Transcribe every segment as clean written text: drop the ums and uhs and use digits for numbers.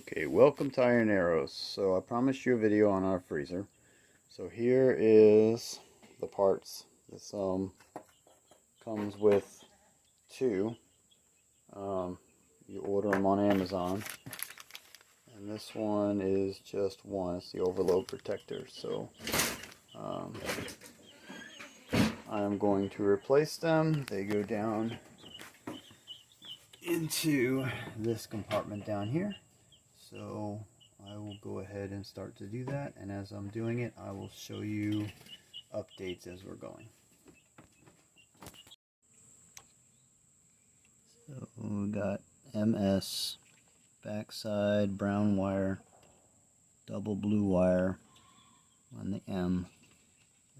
Okay, welcome to Iron Arrows. So I promised you a video on our freezer. So here is the parts. This comes with two. You order them on Amazon. And this one is just one. It's the overload protector. So I'm going to replace them. They go down into this compartment down here. So I will go ahead and start to do that, and as I'm doing it I will show you updates as we're going. So we got MS, backside brown wire, double blue wire on the M,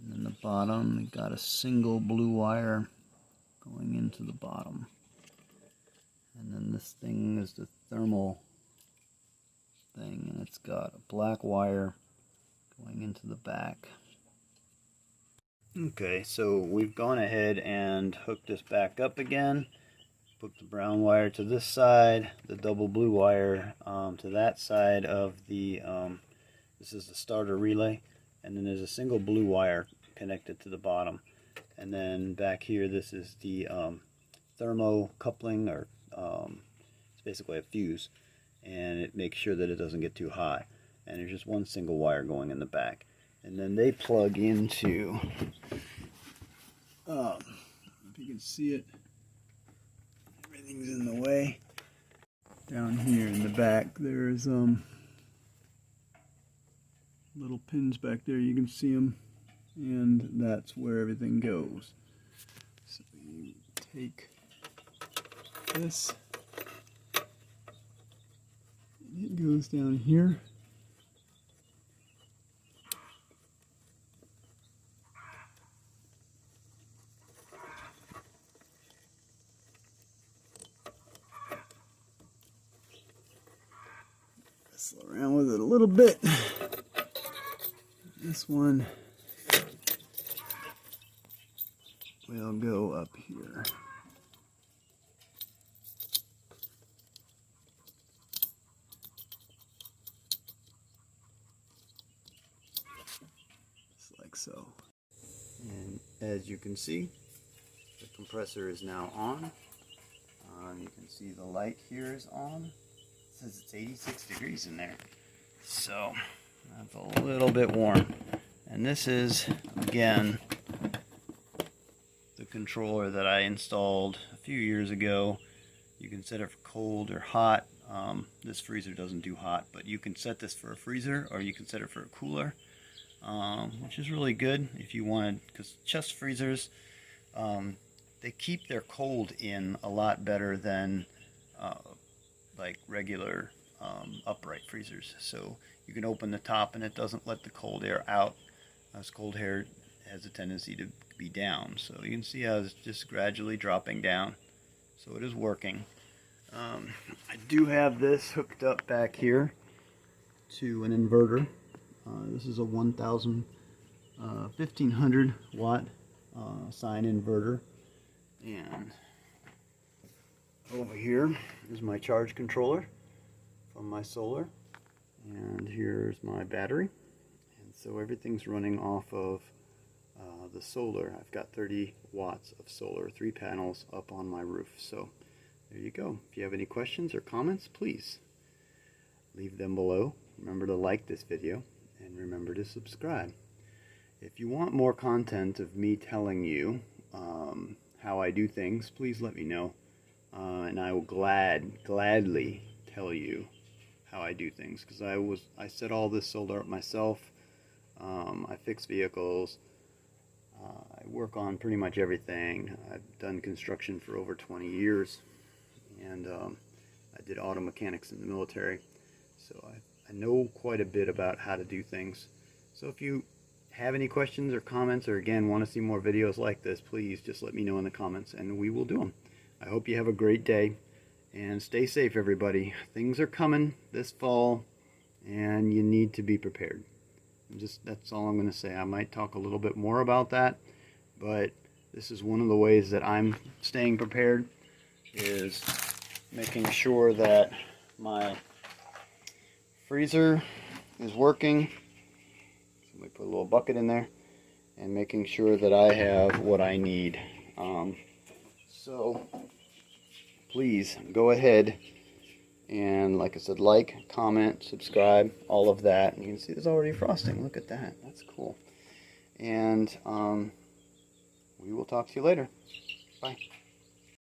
and then the bottom we got a single blue wire going into the bottom, and then this thing is the thermal thing, and it's got a black wire going into the back. Okay, so we've gone ahead and hooked this back up again. Put the brown wire to this side, the double blue wire to that side of the this is the starter relay, and then there's a single blue wire connected to the bottom, and then back here this is the thermocoupling, or it's basically a fuse, and it makes sure that it doesn't get too high. And there's just one single wire going in the back, and then they plug into if you can see it, everything's in the way. Down here in the back there's little pins back there, you can see them, and that's where everything goes. So you take this, it goes down here. Mess around with it a little bit. This one will go up here. Like so. And as you can see, the compressor is now on. You can see the light here is on. It says it's 86 degrees in there, so that's a little bit warm. And this is, again, the controller that I installed a few years ago. You can set it for cold or hot. This freezer doesn't do hot, but you can set this for a freezer, or you can set it for a cooler. Which is really good if you wanted, because chest freezers, they keep their cold in a lot better than like regular upright freezers. So you can open the top and it doesn't let the cold air out, as cold air has a tendency to be down. So you can see how it's just gradually dropping down. So it is working. I do have this hooked up back here to an inverter. This is a 1500 watt sine inverter, and over here is my charge controller from my solar, and here's my battery, and so everything's running off of the solar. I've got 30 watts of solar, 3 panels up on my roof. So there you go. If you have any questions or comments, please leave them below. Remember to like this video, and remember to subscribe. If you want more content of me telling you how I do things, please let me know, and I will gladly tell you how I do things, because I set all this solar up myself. I fix vehicles. I work on pretty much everything. I've done construction for over 20 years, and I did auto mechanics in the military, so I know quite a bit about how to do things. So if you have any questions or comments, or again want to see more videos like this, please just let me know in the comments and we will do them. I hope you have a great day, and stay safe, everybody. Things are coming this fall and you need to be prepared. That's all I'm going to say. I might talk a little bit more about that, but this is one of the ways that I'm staying prepared, is making sure that my freezer is working. Somebody put a little bucket in there and making sure that I have what I need. So please go ahead and, like I said, like, comment, subscribe, all of that. And you can see there's already frosting. Look at that. That's cool. And we will talk to you later. Bye.